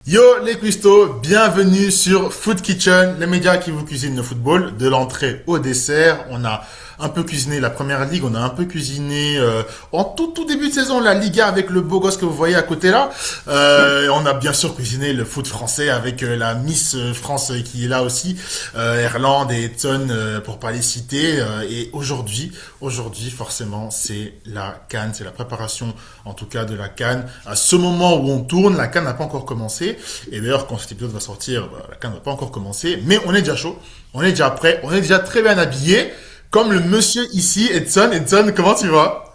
Yo les cuistots, bienvenue sur Food Kitchen, les médias qui vous cuisinent le football, de l'entrée au dessert. On a un peu cuisiné la première ligue, on a un peu cuisiné en tout début de saison la Liga avec le beau gosse que vous voyez à côté là. On a bien sûr cuisiné le foot français avec la Miss France qui est là aussi, Erland et Edson pour pas les citer. Et aujourd'hui forcément c'est la CAN, c'est la préparation en tout cas de la CAN. À ce moment où on tourne, la CAN n'a pas encore commencé. Et d'ailleurs, quand cet épisode va sortir, la CAN n'a pas encore commencé. Mais on est déjà chaud, on est déjà prêt, on est déjà très bien habillé. Comme le monsieur ici, Edson. Edson, comment tu vas?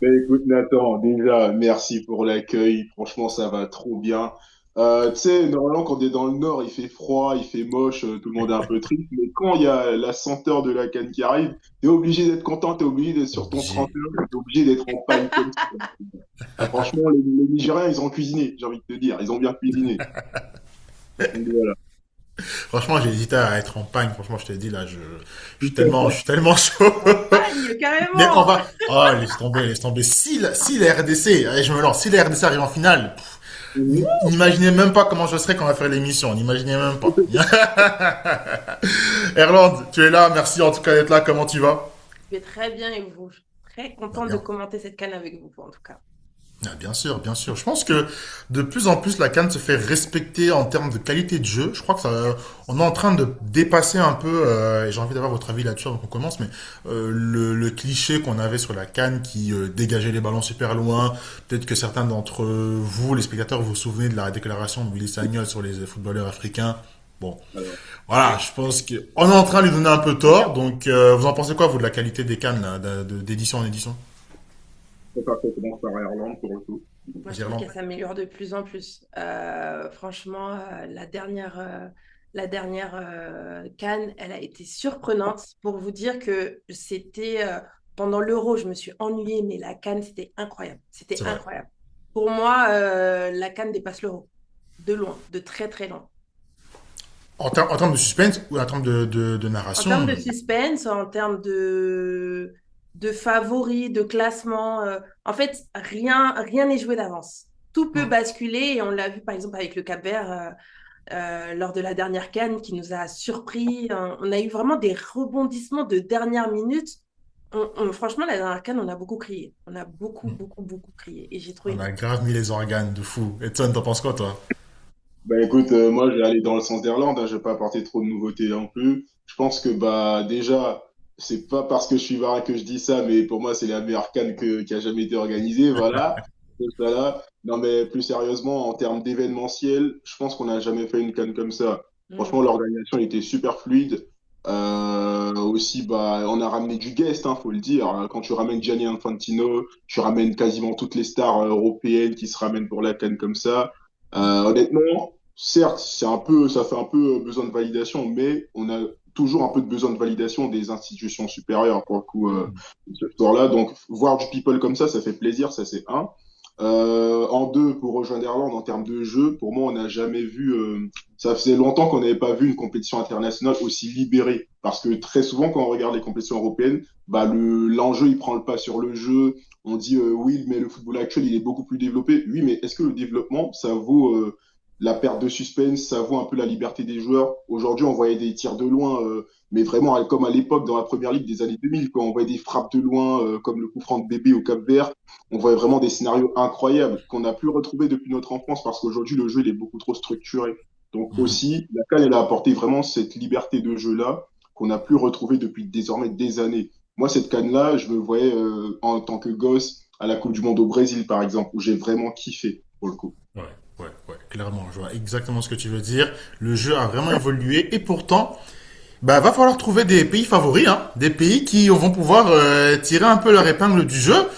Ben écoute Nathan, déjà merci pour l'accueil, franchement ça va trop bien. Tu sais, normalement quand on est dans le nord, il fait froid, il fait moche, tout le monde est un peu triste, mais quand il y a la senteur de la canne qui arrive, t'es obligé d'être content, t'es obligé d'être sur ton Obligé. 31, t'es obligé d'être en pagne comme ça. Ah, franchement, les Nigériens, ils ont cuisiné, j'ai envie de te dire, ils ont bien cuisiné. Donc voilà. Franchement, j'ai hésité à être en pagne. Franchement, je te dis là, je suis tellement chaud. Campagne, Mais on carrément. va. Oh, laisse tomber, laisse tomber. Si la RDC, allez, je me lance. Si la RDC arrive en finale, n'imaginez même pas comment je serais quand on va faire l'émission. N'imaginez même pas. Erland, tu es là. Merci en tout cas d'être là. Comment tu vas? Je vais très bien et vous. Je suis très Bah, contente de bien. commenter cette canne avec vous, en tout cas. Ah, bien sûr, bien sûr. Je pense que de plus en plus la CAN se fait respecter en termes de qualité de jeu. Je crois que ça, on est en train de dépasser un peu, et j'ai envie d'avoir votre avis là-dessus avant qu'on commence, mais le cliché qu'on avait sur la CAN qui dégageait les ballons super loin. Peut-être que certains d'entre vous, les spectateurs, vous vous souvenez de la déclaration de Willy Sagnol sur les footballeurs africains. Bon, Alors, voilà, je pense que on est en train de lui donner un peu tort. Donc, vous en pensez quoi, vous, de la qualité des CAN là, d'édition en édition? on va commencer par Irlande pour le coup. Moi, je trouve Irlande. qu'elle s'améliore de plus en plus. Franchement, la dernière canne, elle a été surprenante. Pour vous dire que c'était pendant l'Euro, je me suis ennuyée, mais la canne, c'était incroyable. C'était C'est vrai. incroyable. Pour moi, la canne dépasse l'Euro. De loin, de très très loin. En termes de suspense ou en termes de En termes narration, de suspense, en termes de favoris, de classement, en fait, rien n'est joué d'avance. Tout peut hmm. basculer et on l'a vu par exemple avec le Cap-Vert lors de la dernière CAN qui nous a surpris. On a eu vraiment des rebondissements de dernière minute. Franchement, la dernière CAN, on a beaucoup crié. On a beaucoup, beaucoup, beaucoup crié et j'ai trouvé On a beau. grave mis les organes de fou. Edson, t'en penses quoi, toi? Bah écoute, moi je vais aller dans le sens d'Irlande, hein, je vais pas apporter trop de nouveautés non plus. Je pense que bah déjà, c'est pas parce que je suis varin que je dis ça, mais pour moi c'est la meilleure CAN qui a jamais été organisée, voilà. Voilà. Non mais plus sérieusement, en termes d'événementiel, je pense qu'on n'a jamais fait une CAN comme ça. Franchement, Mm. l'organisation était super fluide. Aussi, bah, on a ramené du guest, hein, faut le dire. Quand tu ramènes Gianni Infantino, tu ramènes quasiment toutes les stars européennes qui se ramènent pour la CAN comme ça. Honnêtement, certes, ça fait un peu besoin de validation, mais on a toujours un peu de besoin de validation des institutions supérieures pour le coup, ce sport-là. Donc, voir du people comme ça fait plaisir, ça c'est un. En deux, pour rejoindre Irlande, en termes de jeu, pour moi, on n'a jamais vu. Ça faisait longtemps qu'on n'avait pas vu une compétition internationale aussi libérée. Parce que très souvent, quand on regarde les compétitions européennes, bah, l'enjeu, il prend le pas sur le jeu. On dit oui, mais le football actuel, il est beaucoup plus développé. Oui, mais est-ce que le développement, ça vaut la perte de suspense, ça vaut un peu la liberté des joueurs? Aujourd'hui, on voyait des tirs de loin, mais vraiment comme à l'époque dans la première ligue des années 2000, quand on voyait des frappes de loin, comme le coup franc de Bébé au Cap-Vert. On voyait vraiment des scénarios incroyables qu'on n'a plus retrouvés depuis notre enfance parce qu'aujourd'hui, le jeu, il est beaucoup trop structuré. Donc aussi, la CAN, elle a apporté vraiment cette liberté de jeu-là qu'on n'a plus retrouvée depuis désormais des années. Moi, cette CAN-là, je me voyais en tant que gosse à la Coupe du Monde au Brésil, par exemple, où j'ai vraiment kiffé, pour le coup. Ouais, ouais, clairement, je vois exactement ce que tu veux dire. Le jeu a vraiment évolué et pourtant, bah, va falloir trouver des pays favoris, hein, des pays qui vont pouvoir tirer un peu leur épingle du jeu.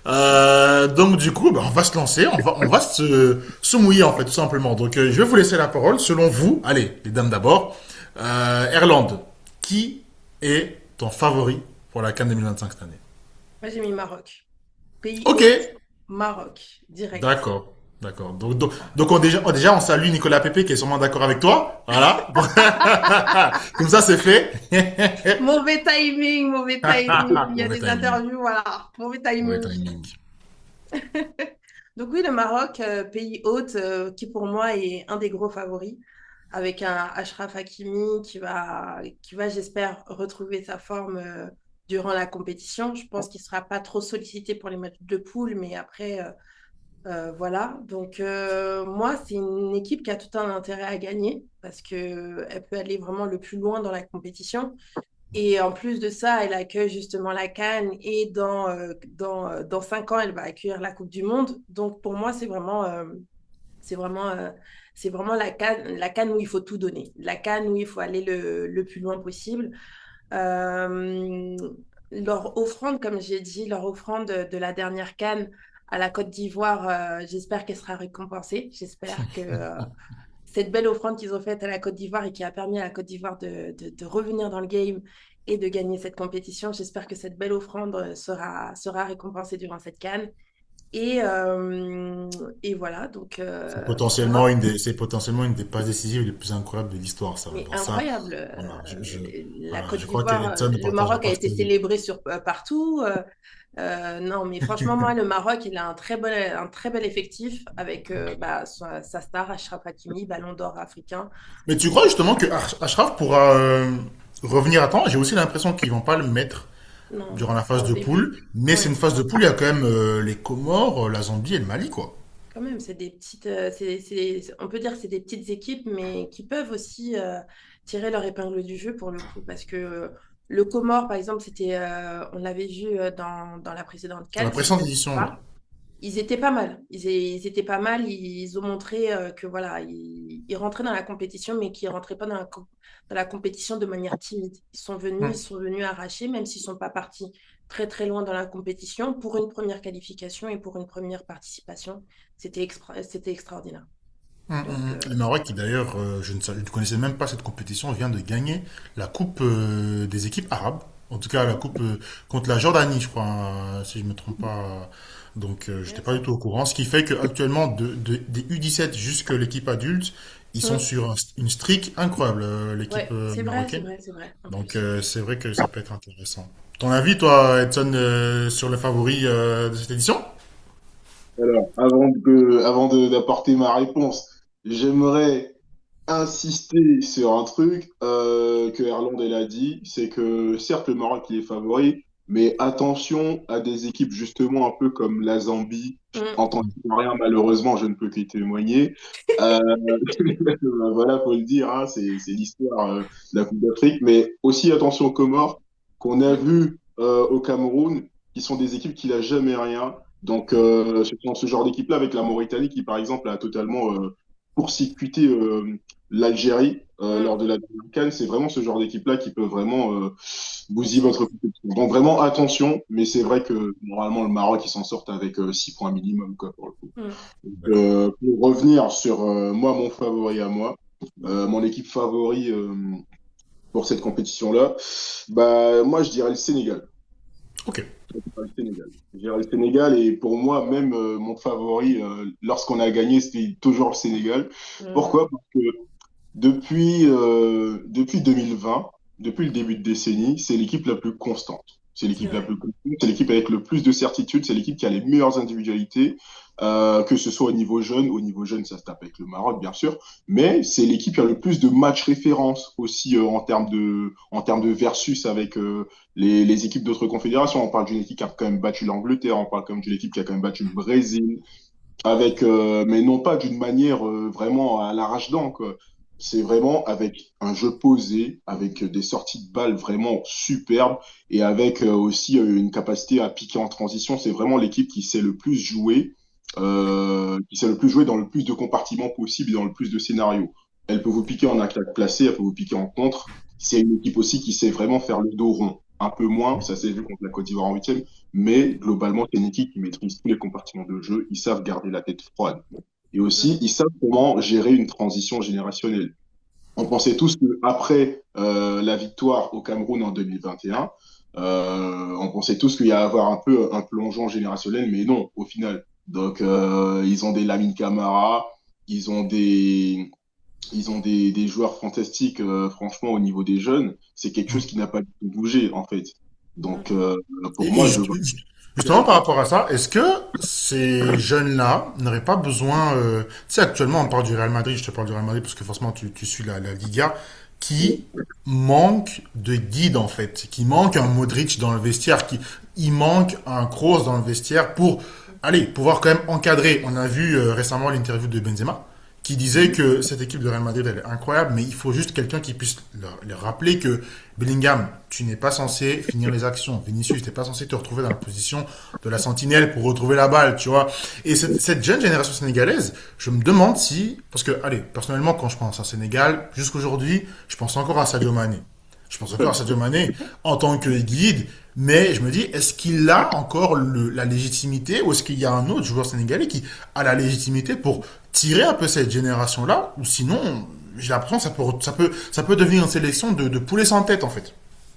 Donc du coup, bah, on va se lancer, on va se mouiller en fait, tout simplement. Donc je vais vous laisser la parole. Selon vous, allez, les dames d'abord. Erland, qui est ton favori pour la CAN 2025 cette année? Moi, j'ai mis Maroc. Pays Ok, hôte, Maroc, direct. d'accord. D'accord. Donc déjà, on salue Nicolas Pépé qui est sûrement d'accord avec toi. Voilà. Comme ça, c'est fait. Mauvais timing, mauvais timing. Il y a Mauvais des timing. interviews, voilà. Mauvais Mauvais timing. timing. Donc oui, le Maroc, pays hôte, qui pour moi est un des gros favoris, avec un Achraf Hakimi qui va, j'espère, retrouver sa forme durant la compétition. Je pense qu'il ne sera pas trop sollicité pour les matchs de poule, mais après, voilà. Donc moi, c'est une équipe qui a tout un intérêt à gagner parce qu'elle peut aller vraiment le plus loin dans la compétition. Et en plus de ça, elle accueille justement la CAN et dans 5 ans, elle va accueillir la Coupe du Monde. Donc pour moi, c'est vraiment, euh, c'est vraiment la CAN où il faut tout donner, la CAN où il faut aller le plus loin possible. Euh, Leur offrande, comme j'ai dit, leur offrande de la dernière CAN à la Côte d'Ivoire, j'espère qu'elle sera récompensée. J'espère que cette belle offrande qu'ils ont faite à la Côte d'Ivoire et qui a permis à la Côte d'Ivoire de revenir dans le game et de gagner cette compétition. J'espère que cette belle offrande sera récompensée durant cette CAN. Et, euh, et voilà, donc pour moi, C'est potentiellement une des passes décisives les plus incroyables de l'histoire, ça. mais Dans ça, incroyable. voilà, La voilà, Côte je crois d'Ivoire, qu'Edson ne le partagera Maroc a pas été cette idée. célébré partout. Non, mais franchement, moi, le Maroc, il a un très bel effectif avec sa star, Achraf Hakimi, ballon d'or africain. Mais tu crois justement que Ashraf pourra revenir à temps? J'ai aussi l'impression qu'ils vont pas le mettre Non, durant la phase pas au de début. poule, mais c'est Ouais. une phase de poule, il y a quand même les Comores, la Zambie et le Mali, quoi. Quand même, c'est des petites, on peut dire que c'est des petites équipes, mais qui peuvent aussi tirer leur épingle du jeu pour le coup. Parce que le Comore, par exemple, on l'avait vu dans la précédente Dans la CAN, si je ne précédente me trompe édition, ouais. pas. Ils étaient pas mal. Ils étaient pas mal. Ils ont montré que voilà, ils rentraient dans la compétition, mais qu'ils rentraient pas dans la compétition de manière timide. Ils sont venus arracher, même s'ils sont pas partis très très loin dans la compétition pour une première qualification et pour une première participation. C'était extraordinaire. Donc, Le Maroc, qui d'ailleurs, je ne connaissais même pas cette compétition, vient de gagner la Coupe des équipes arabes. En tout cas, la Coupe contre la Jordanie, je crois, hein, si je me trompe pas. Donc, j'étais pas du tout au courant. Ce qui fait qu'actuellement, des U17 jusqu'à l'équipe adulte, ils sont mm, sur une streak incroyable, l'équipe ouais, c'est vrai, c'est marocaine. vrai, c'est vrai, en Donc, plus. c'est vrai que ça peut être intéressant. Ton avis, toi, Edson, sur les favoris de cette édition? Alors, d'apporter ma réponse, j'aimerais insister sur un truc que Erland elle a dit, c'est que certes le Maroc il est favori, mais attention à des équipes justement un peu comme la Zambie. Mm, En tant qu'Ivoirien, malheureusement, je ne peux que témoigner. Euh, voilà, faut le dire, hein, c'est l'histoire de la Coupe d'Afrique, mais aussi attention aux Comores qu'on a mm, vu au Cameroun, qui sont des équipes qui n'ont jamais rien. Donc, ce sont ce genre d'équipe-là avec la Mauritanie qui, par exemple, a totalement court-circuité l'Algérie lors mm. de la dernière CAN. C'est vraiment ce genre d'équipe-là qui peut vraiment bousiller votre compétition. Donc, vraiment attention, mais c'est vrai que normalement, le Maroc, ils s'en sortent avec 6 points minimum, quoi, pour le coup. Mm. Donc, D'accord. pour revenir sur moi, mon favori à moi, mon équipe favori pour cette compétition-là, bah, moi, je dirais le Sénégal. Ok. Le Sénégal. Je dirais le Sénégal et pour moi, même mon favori, lorsqu'on a gagné, c'était toujours le Sénégal. Mm. Pourquoi? Parce que depuis 2020, depuis le début de décennie, c'est l'équipe la plus constante. C'est C'est l'équipe la vrai. plus constante, c'est l'équipe avec le plus de certitude, c'est l'équipe qui a les meilleures individualités, que ce soit au niveau jeune. Au niveau jeune, ça se tape avec le Maroc, bien sûr, mais c'est l'équipe qui a le plus de matchs références aussi en termes de versus avec les équipes d'autres confédérations. On parle d'une équipe qui a quand même battu l'Angleterre, on parle quand même d'une équipe qui a quand même battu le Brésil, avec, mais non pas d'une manière vraiment à l'arrache-dents, quoi. C'est vraiment avec un jeu posé, avec des sorties de balles vraiment superbes et avec aussi une capacité à piquer en transition. C'est vraiment l'équipe qui sait le plus jouer, qui sait le plus jouer dans le plus de compartiments possible et dans le plus de scénarios. Elle peut vous piquer en attaque placée, elle peut vous piquer en contre. C'est une équipe aussi qui sait vraiment faire le dos rond. Un peu moins, ça s'est vu contre la Côte d'Ivoire en huitième, mais globalement, c'est une équipe qui maîtrise tous les compartiments de jeu. Ils savent garder la tête froide. Et aussi, Mm. ils savent comment gérer une transition générationnelle. On pensait tous qu'après la victoire au Cameroun en 2021, on pensait tous qu'il y allait avoir un peu un plongeon générationnel, mais non, au final. Donc, ils ont des Lamine Camara, ils ont des, des joueurs fantastiques, franchement, au niveau des jeunes. C'est quelque chose qui n'a pas du tout bougé, en fait. Donc, Et, pour moi, je... Justement, par rapport à ça, est-ce que ces jeunes-là n'auraient pas besoin, tu sais, actuellement, on parle du Real Madrid, je te parle du Real Madrid parce que forcément, tu suis la Liga, qui manque de guide, en fait, qui manque un Modric dans le vestiaire, il manque un Kroos dans le vestiaire pour, allez, pouvoir quand même encadrer. On a vu récemment l'interview de Benzema, qui disait que cette équipe de Real Madrid, elle est incroyable, mais il faut juste quelqu'un qui puisse leur rappeler que Bellingham, tu n'es pas censé finir les actions. Vinicius, tu n'es pas censé te retrouver dans la position de la sentinelle pour retrouver la balle, tu vois. Et cette jeune génération sénégalaise, je me demande si, parce que, allez, personnellement, quand je pense à Sénégal, jusqu'aujourd'hui, je pense encore à Sadio Mané. Je pense encore à Sadio Mané en tant que guide, mais je me dis, est-ce qu'il a encore la légitimité ou est-ce qu'il y a un autre joueur sénégalais qui a la légitimité pour tirer un peu cette génération-là, ou sinon, j'ai l'impression que ça peut devenir une sélection de poulets sans tête, en fait.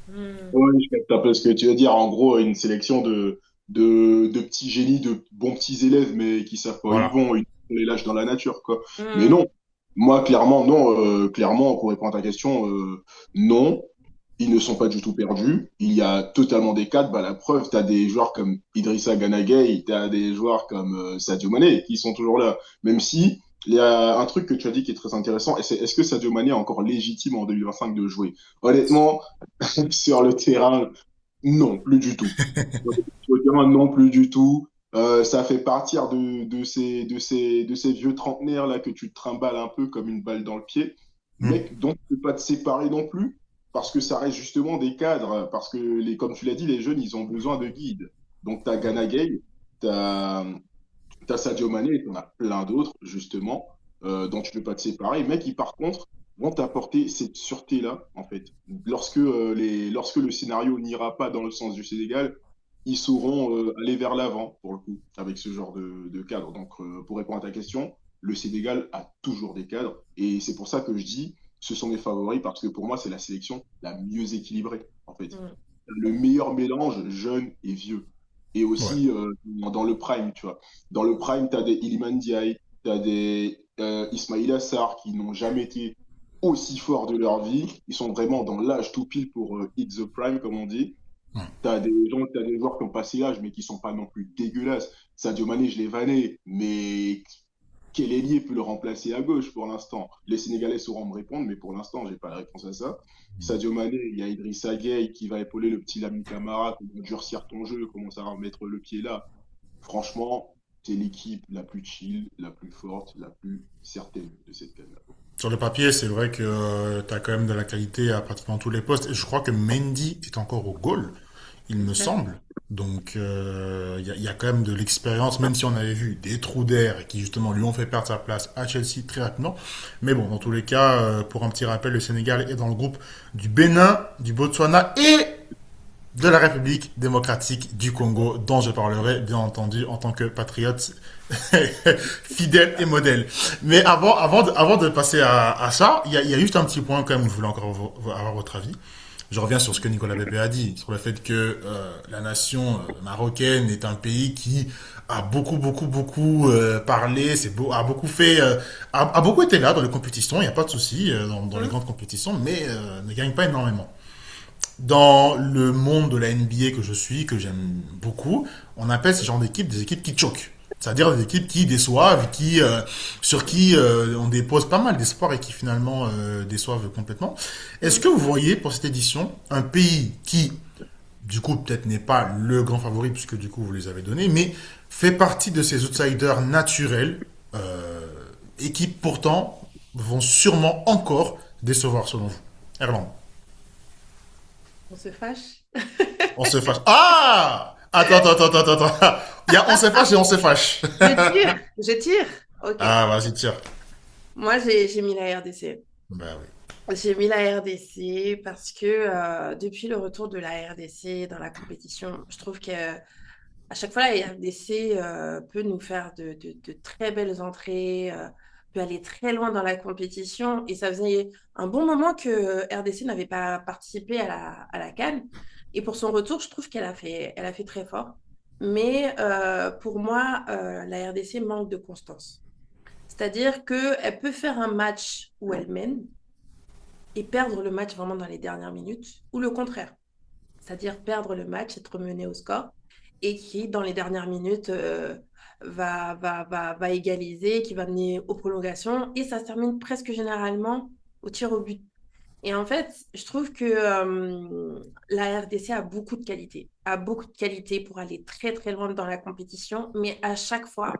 Hmm. Ouais, je capte un peu ce que tu veux dire. En gros, une sélection de petits génies, de bons petits élèves, mais qui savent pas où ils Voilà. vont. On les lâche dans la nature, quoi. Mais Hmm. non, moi, clairement, non. Clairement, pour répondre à ta question, non. Ils ne sont pas du tout perdus. Il y a totalement des cadres. Bah, la preuve, tu as des joueurs comme Idrissa Gana Gueye, tu as des joueurs comme Sadio Mané qui sont toujours là. Même si, il y a un truc que tu as dit qui est très intéressant, et c'est est-ce que Sadio Mané est encore légitime en 2025 de jouer? Honnêtement, sur le terrain, non, plus du tout. Sur le terrain, non, plus du tout. Ça fait partir de ces vieux trentenaires là que tu te trimbales un peu comme une balle dans le pied. Hmm. Mec, donc tu peux pas te séparer non plus parce que ça reste justement des cadres. Parce que, comme tu l'as dit, les jeunes, ils ont besoin de guides. Donc tu as Gana Gueye, tu as Sadio Mané et tu en as plein d'autres, justement, dont tu ne peux pas te séparer, mais qui, par contre, vont t'apporter cette sûreté-là, en fait. Lorsque le scénario n'ira pas dans le sens du Sénégal, ils sauront aller vers l'avant, pour le coup, avec ce genre de cadre. Donc, pour répondre à ta question, le Sénégal a toujours des cadres, et c'est pour ça que je dis, ce sont mes favoris, parce que pour moi, c'est la sélection la mieux équilibrée, en fait. Hmm. Le meilleur mélange jeune et vieux. Et Ouais. aussi dans le prime, tu vois. Dans le prime, tu as des Iliman Ndiaye, tu as des Ismail Assar qui n'ont jamais été aussi forts de leur vie. Ils sont vraiment dans l'âge tout pile pour hit the prime, comme on dit. Ouais. T'as des joueurs qui ont passé l'âge, mais qui sont pas non plus dégueulasses. Sadio Mané, je l'ai vanné, mais quel ailier peut le remplacer à gauche pour l'instant? Les Sénégalais sauront me répondre, mais pour l'instant, j'ai pas la réponse à ça. Sadio Mané, il y a Idrissa Gueye qui va épauler le petit Lamine Camara, comment durcir ton jeu, comment ça va mettre le pied là. Franchement, c'est l'équipe la plus chill, la plus forte, la plus certaine de cette canne. Sur le papier, c'est vrai que tu as quand même de la qualité à pratiquement tous les postes. Et je crois que Mendy est encore au goal, il me Exact. semble. Donc, il y a quand même de l'expérience, même si on avait vu des trous d'air qui justement lui ont fait perdre sa place à Chelsea très rapidement. Mais bon, dans tous les cas, pour un petit rappel, le Sénégal est dans le groupe du Bénin, du Botswana et de la République démocratique du Congo, dont je parlerai bien entendu en tant que patriote fidèle et modèle. Mais avant de passer à ça, il y a juste un petit point quand même où je voulais encore avoir votre avis. Je reviens sur ce que Nicolas Pepe a dit, sur le fait que la nation marocaine est un pays qui a beaucoup parlé, a beaucoup fait, a beaucoup été là dans les compétitions, il n'y a pas de souci dans les Hmm. grandes compétitions, mais ne gagne pas énormément. Dans le monde de la NBA que je suis, que j'aime beaucoup, on appelle ce genre d'équipe des équipes qui choquent. C'est-à-dire des équipes qui déçoivent, sur qui on dépose pas mal d'espoir et qui finalement déçoivent complètement. Est-ce Hmm. que vous voyez pour cette édition un pays qui, du coup, peut-être n'est pas le grand favori puisque du coup vous les avez donnés, mais fait partie de ces outsiders naturels et qui pourtant vont sûrement encore décevoir selon vous? Erland. On se fâche. On se fâche. Ah! Attends. Il y a on se fâche et on se fâche. Je tire, je tire. Ok. Ah, vas-y, tire. Moi, j'ai mis la RDC. Bah oui. J'ai mis la RDC parce que depuis le retour de la RDC dans la compétition, je trouve que à chaque fois, la RDC peut nous faire de très belles entrées, peut aller très loin dans la compétition. Et ça faisait un bon moment que RDC n'avait pas participé à la CAN. Et pour son retour, je trouve elle a fait très fort. Mais pour moi, la RDC manque de constance. C'est-à-dire qu'elle peut faire un match où elle mène et perdre le match vraiment dans les dernières minutes, ou le contraire. C'est-à-dire perdre le match, être mené au score et qui, dans les dernières minutes, va égaliser, qui va mener aux prolongations. Et ça se termine presque généralement au tir au but. Et en fait, je trouve que la RDC a beaucoup de qualité pour aller très très loin dans la compétition, mais à chaque fois,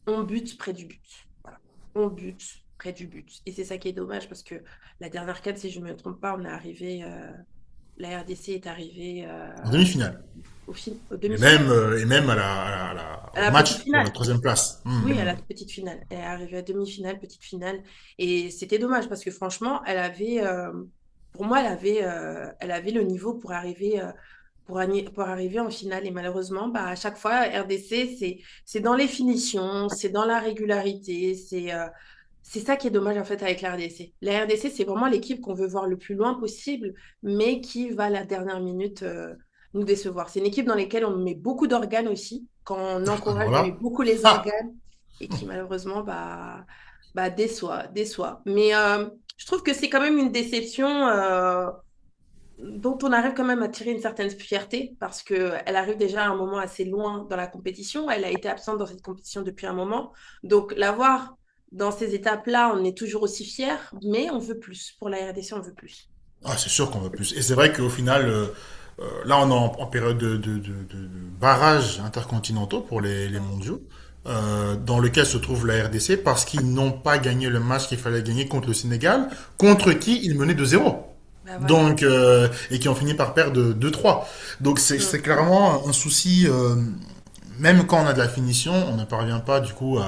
on bute près du but. Voilà. On bute près du but. Et c'est ça qui est dommage parce que la dernière CAN, si je ne me trompe pas, la RDC est arrivée En demi-finale. au Et demi-finale, même à au la petite match pour la finale. troisième place. Oui, à la petite finale. Elle est arrivée à demi-finale, petite finale. Et c'était dommage parce que franchement, pour moi, elle avait le niveau pour arriver, pour arriver en finale. Et malheureusement, bah, à chaque fois, RDC, c'est dans les finitions, c'est dans la régularité. C'est ça qui est dommage en fait avec la RDC. La RDC, c'est vraiment l'équipe qu'on veut voir le plus loin possible, mais qui va à la dernière minute nous décevoir. C'est une équipe dans laquelle on met beaucoup d'organes aussi, quand on encourage, Alors on met là, beaucoup les ah, organes et qui malheureusement déçoit. Mais je trouve que c'est quand même une déception dont on arrive quand même à tirer une certaine fierté parce qu'elle arrive déjà à un moment assez loin dans la compétition. Elle a été absente dans cette compétition depuis un moment. Donc, la voir dans ces étapes-là, on est toujours aussi fiers, mais on veut plus. Pour la RDC, on veut plus. c'est sûr qu'on veut plus. Et c'est vrai qu'au final, là, on est en période de barrages intercontinentaux pour les mondiaux, dans lequel se trouve la RDC parce qu'ils n'ont pas gagné le match qu'il fallait gagner contre le Sénégal, contre qui ils menaient 2-0. Ben voilà. Donc, et qui ont fini par perdre 2-3. Donc, c'est clairement un souci, même quand on a de la finition, on ne parvient pas du coup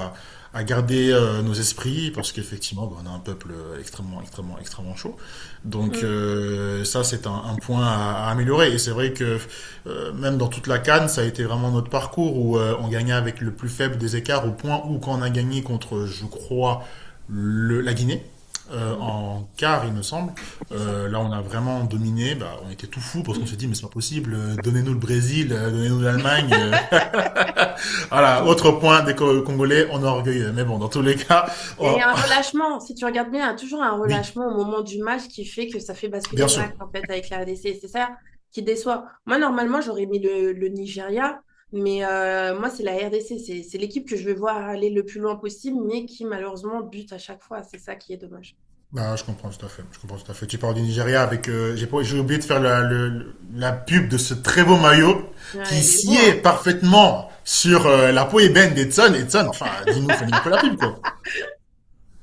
à garder nos esprits parce qu'effectivement, on a un peuple extrêmement chaud. Donc, Mm. ça, c'est un point à améliorer. Et c'est vrai que même dans toute la CAN, ça a été vraiment notre parcours où on gagnait avec le plus faible des écarts au point où quand on a gagné contre, je crois, la Guinée, Mm. en quart, il me semble. C'est ça. Là, on a vraiment dominé. Bah, on était tout fou parce qu'on s'est dit, mais c'est pas possible. Donnez-nous le Brésil, donnez-nous l'Allemagne. Voilà, autre point des Congolais, on est orgueilleux. Mais bon, dans tous les cas, Et il y oh, a un relâchement, si tu regardes bien, il y a toujours un oui, relâchement au moment du match qui fait que ça fait basculer bien le sûr. match en fait avec la RDC. C'est ça qui déçoit. Moi, normalement, j'aurais mis le Nigeria, mais moi, c'est la RDC. C'est l'équipe que je veux voir aller le plus loin possible, mais qui malheureusement bute à chaque fois. C'est ça qui est dommage. Bah, je comprends tout à fait. Je comprends tout à fait. Tu parles du Nigeria avec, j'ai oublié de faire la pub de ce très beau maillot qui Ouais, il est beau, sied hein? parfaitement sur la peau ébène d'Edson. Edson, enfin, dis-nous, fais-nous un peu la pub, quoi.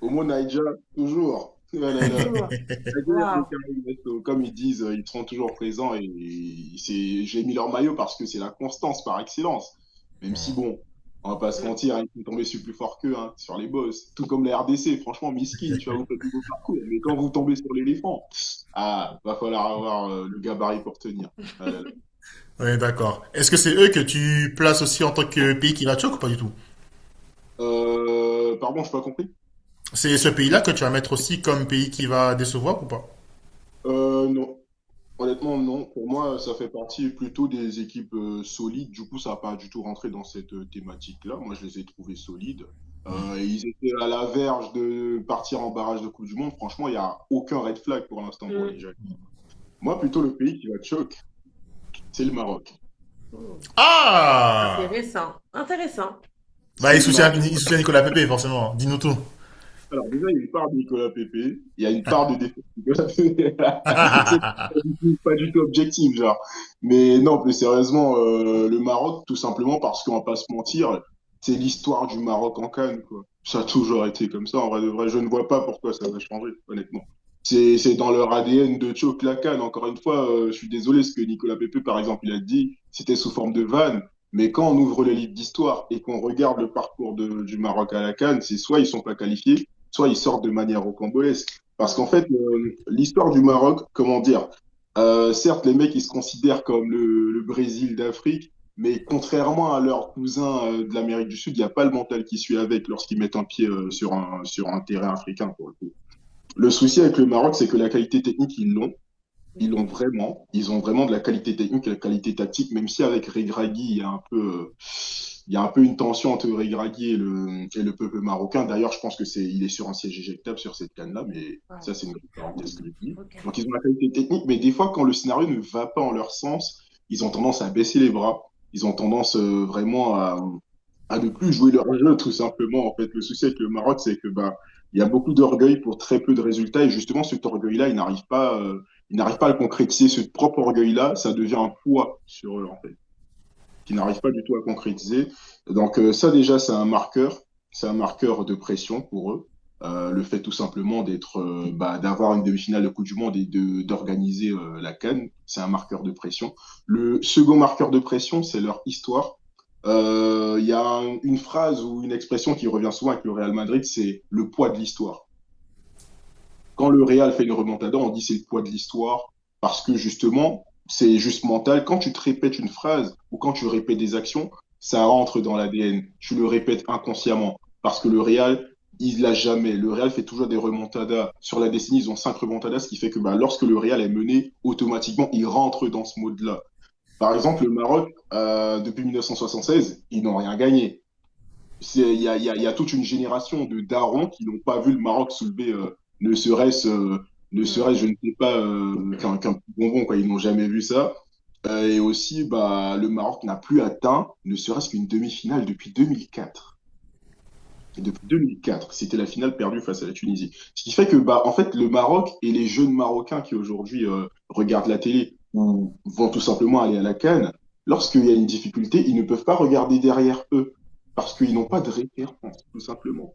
Homo Naija, toujours. Oh là là. Toujours. La guerre des Waouh. Caraïbes, comme ils disent, ils seront toujours présents et j'ai mis leur maillot parce que c'est la constance par excellence. Même si bon, on va pas se Mm. mentir, hein, ils sont tombés sur plus fort qu'eux, hein, sur les boss. Tout comme la RDC, franchement, miskin, tu vois, vous faites tout vos parcours. Mais quand vous tombez sur l'éléphant, va falloir avoir le gabarit pour tenir. Ah là là. Oui, d'accord. Est-ce que c'est eux que tu places aussi en tant que pays qui va choc ou pas du tout? Pardon, je pas compris. C'est ce pays-là que tu vas mettre aussi comme pays qui va décevoir ou pas? Non. Honnêtement, non. Pour moi, ça fait partie plutôt des équipes solides. Du coup, ça n'a pas du tout rentré dans cette thématique-là. Moi, je les ai trouvés solides. Ils étaient à la verge de partir en barrage de Coupe du Monde. Franchement, il n'y a aucun red flag pour l'instant pour les Mm. Jeux. Moi, plutôt le pays qui va te choquer, c'est le Maroc. Mm. Ah! Intéressant. Intéressant. Bah, C'est le Maroc. il soutient Nicolas Pepe, forcément. Dis-nous tout. Alors, déjà, il y a une part de Nicolas Pepe. Il y a une part de défaite de Nicolas Pepe. C'est pas du tout objectif, genre. Mais non, plus sérieusement, le Maroc, tout simplement parce qu'on va pas se mentir, c'est l'histoire du Maroc en Cannes, quoi. Ça a toujours été comme ça, en vrai de vrai. Je ne vois pas pourquoi ça va changer, honnêtement. C'est dans leur ADN de choc la Cannes. Encore une fois, je suis désolé, ce que Nicolas Pepe, par exemple, il a dit, c'était sous forme de vanne. Mais quand on ouvre les livres d'histoire et qu'on regarde le parcours du Maroc à la Cannes, c'est soit ils sont pas qualifiés, soit ils sortent de manière rocambolesque. Parce qu'en fait, l'histoire du Maroc, comment dire, certes, les mecs, ils se considèrent comme le Brésil d'Afrique, mais contrairement à leurs cousins de l'Amérique du Sud, il n'y a pas le mental qui suit avec lorsqu'ils mettent un pied sur un terrain africain, pour le coup. Le souci avec le Maroc, c'est que la qualité technique, ils l'ont. Ils l'ont vraiment. Ils ont vraiment de la qualité technique et de la qualité tactique, même si avec Regragui, il y a un peu une tension entre Regragui et le peuple marocain. D'ailleurs, je pense que il est sur un siège éjectable sur cette canne-là, mais Wow. ça, c'est une autre parenthèse que je dis. Ok. Donc, ils ont la qualité technique, mais des fois, quand le scénario ne va pas en leur sens, ils ont tendance à baisser les bras. ils ont tendance vraiment à ne plus jouer leur jeu, tout simplement. En fait, le souci avec le Maroc, c'est que bah, il y a beaucoup d'orgueil pour très peu de résultats. Et justement, cet orgueil-là, ils n'arrivent pas à le concrétiser. Ce propre orgueil-là, ça devient un poids sur eux, en fait, qui n'arrivent pas du tout à concrétiser. Donc ça, déjà, c'est un marqueur. C'est un marqueur de pression pour eux. Le fait tout simplement d'être, bah, d'avoir une demi-finale de Coupe du Monde et d'organiser la CAN, c'est un marqueur de pression. Le second marqueur de pression, c'est leur histoire. Il y a une phrase ou une expression qui revient souvent avec le Real Madrid, c'est le poids de l'histoire. Quand le Real fait une remontada, on dit c'est le poids de l'histoire parce que justement, c'est juste mental. Quand tu te répètes une phrase ou quand tu répètes des actions, ça rentre dans l'ADN. Tu le répètes inconsciemment parce que le Real, il l'a jamais. Le Real fait toujours des remontadas. Sur la décennie, ils ont 5 remontadas, ce qui fait que bah, lorsque le Real est mené, automatiquement, il rentre dans ce mode-là. Par exemple, le Maroc, depuis 1976, ils n'ont rien gagné. Il y a toute une génération de darons qui n'ont pas vu le Maroc soulever ne serait-ce, ne Mm. serait-ce, je ne sais pas, qu'un petit bonbon, quoi. Ils n'ont jamais vu ça. Et aussi, bah, le Maroc n'a plus atteint ne serait-ce qu'une demi-finale depuis 2004. Et depuis 2004, c'était la finale perdue face à la Tunisie. Ce qui fait que, bah, en fait, le Maroc et les jeunes Marocains qui aujourd'hui regardent la télé ou vont tout simplement aller à la CAN, lorsqu'il y a une difficulté, ils ne peuvent pas regarder derrière eux parce qu'ils n'ont pas de référence, tout simplement.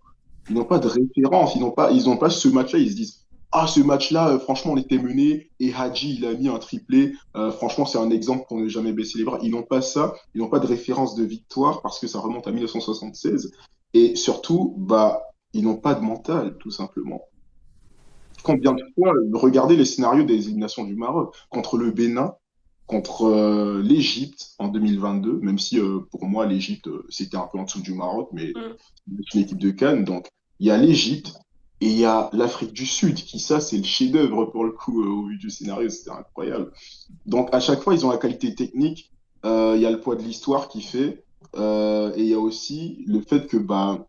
Ils n'ont pas de référence, ils n'ont pas ce match-là. Ils se disent, ah, ce match-là, franchement, on était mené et Hadji, il a mis un triplé. Franchement, c'est un exemple pour ne jamais baisser les bras. Ils n'ont pas ça. Ils n'ont pas de référence de victoire parce que ça remonte à 1976. Et surtout, bah, ils n'ont pas de mental, tout simplement. Combien de fois, regardez les scénarios des éliminations du Maroc contre le Bénin, contre l'Égypte en 2022, même si pour moi, l'Égypte, c'était un peu en dessous du Maroc, mais Mm. c'est une équipe de Cannes. Donc, il y a l'Égypte et il y a l'Afrique du Sud, qui, ça, c'est le chef-d'œuvre pour le coup, au vu du scénario, c'était incroyable. Donc, à chaque fois, ils ont la qualité technique, il y a le poids de l'histoire qui fait, et il y a aussi le fait que, bah,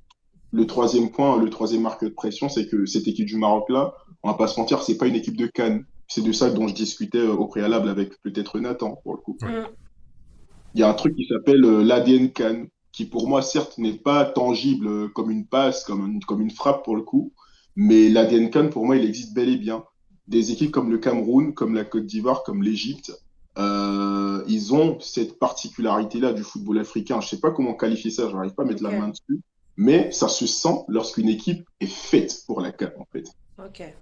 le troisième point, le troisième marque de pression, c'est que cette équipe du Maroc-là, on va pas se mentir, c'est pas une équipe de Cannes. C'est de ça dont je discutais au préalable avec peut-être Nathan, pour le coup. Ouais. Mm. Il y a un truc qui s'appelle l'ADN Cannes, qui pour moi, certes, n'est pas tangible comme une passe, comme une frappe pour le coup, mais l'ADN Cannes, pour moi, il existe bel et bien. Des équipes comme le Cameroun, comme la Côte d'Ivoire, comme l'Égypte, ils ont cette particularité-là du football africain. Je sais pas comment qualifier ça, j'arrive pas à mettre la main Ok, dessus, mais ça se sent lorsqu'une équipe est faite pour la CAN, en fait. ok.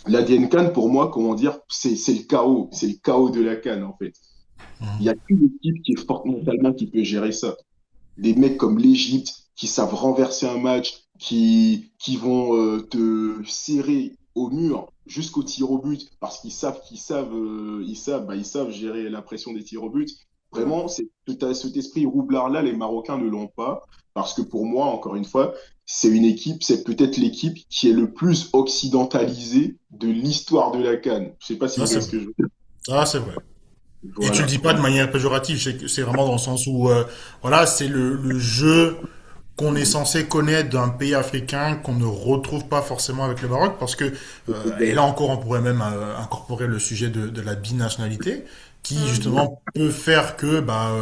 L'ADN CAN, pour moi, comment dire, c'est le chaos de la CAN, en fait. Il y a Mhm. qu'une équipe qui est forte mentalement qui peut gérer ça. Des mecs comme l'Égypte qui savent renverser un match, qui vont te serrer au mur jusqu'au tir au but parce ils savent gérer la pression des tirs au but. Mm. Vraiment, cet esprit roublard-là, les Marocains ne l'ont pas parce que pour moi, encore une fois, c'est peut-être l'équipe qui est le plus occidentalisée de l'histoire de la CAN. Je sais pas si Ça, vous c'est voyez ce vrai. que je veux dire. Ça, c'est vrai. Et tu le Voilà. dis pas de manière péjorative, c'est vraiment dans le sens où, voilà, c'est le jeu qu'on est censé connaître d'un pays africain qu'on ne retrouve pas forcément avec le Maroc, parce que, et là encore, on pourrait même incorporer le sujet de la binationalité, qui Mm. justement peut faire que, bah,